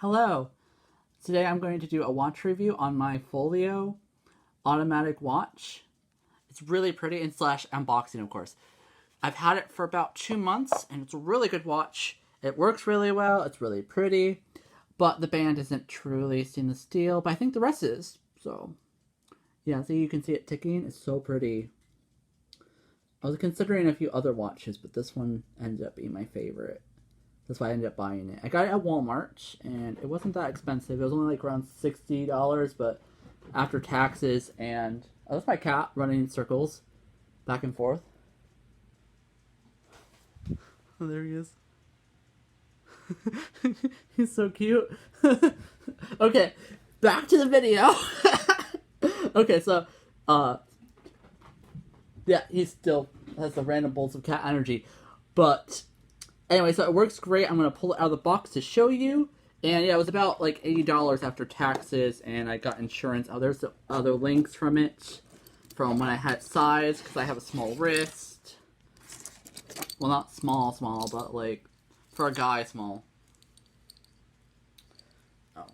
Hello. Today I'm going to do a watch review on my Folio automatic watch. It's really pretty and slash unboxing, of course. I've had it for about 2 months and it's a really good watch. It works really well. It's really pretty, but the band isn't truly stainless steel, but I think the rest is. So yeah, so you can see it ticking. It's so pretty. I was considering a few other watches, but this one ended up being my favorite. That's why I ended up buying it. I got it at Walmart, and it wasn't that expensive. It was only like around $60, but after taxes and... Oh, that's my cat running in circles, back and forth. Oh, there he is. He's so cute. Okay, back to the video. Okay, so, yeah, he still has the random bolts of cat energy, but... Anyway, so it works great. I'm going to pull it out of the box to show you. And yeah, it was about like $80 after taxes, and I got insurance. Oh, there's other links from it, from when I had size, because I have a small wrist. Well, not small, but like, for a guy, small. Oh.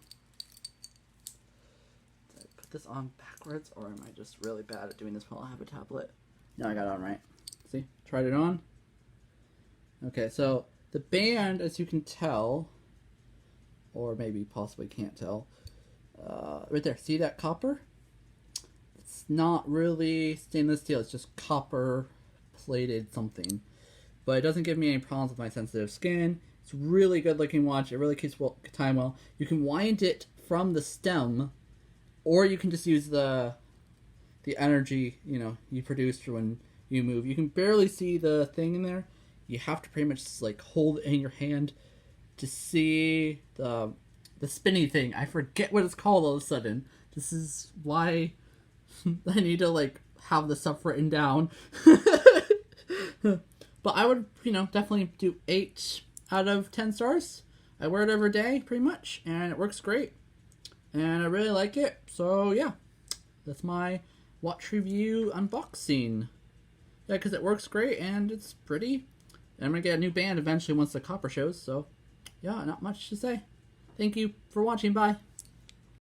Did I put this on backwards, or am I just really bad at doing this while I have a tablet? No, I got it on right. See? Tried it on. Okay, so the band, as you can tell, or maybe possibly can't tell, right there, see that copper? It's not really stainless steel, it's just copper plated something. But it doesn't give me any problems with my sensitive skin. It's a really good looking watch, it really keeps time well. You can wind it from the stem, or you can just use the energy, you produce when you move. You can barely see the thing in there. You have to pretty much just, like, hold it in your hand to see the spinny thing. I forget what it's called all of a sudden. This is why I need to, like, have the stuff written down. But I would, definitely do 8 out of 10 stars. I wear it every day, pretty much, and it works great. And I really like it. So, yeah. That's my watch review unboxing. Yeah, because it works great, and it's pretty. And I'm going to get a new band eventually once the copper shows, so yeah, not much to say. Thank you for watching, bye.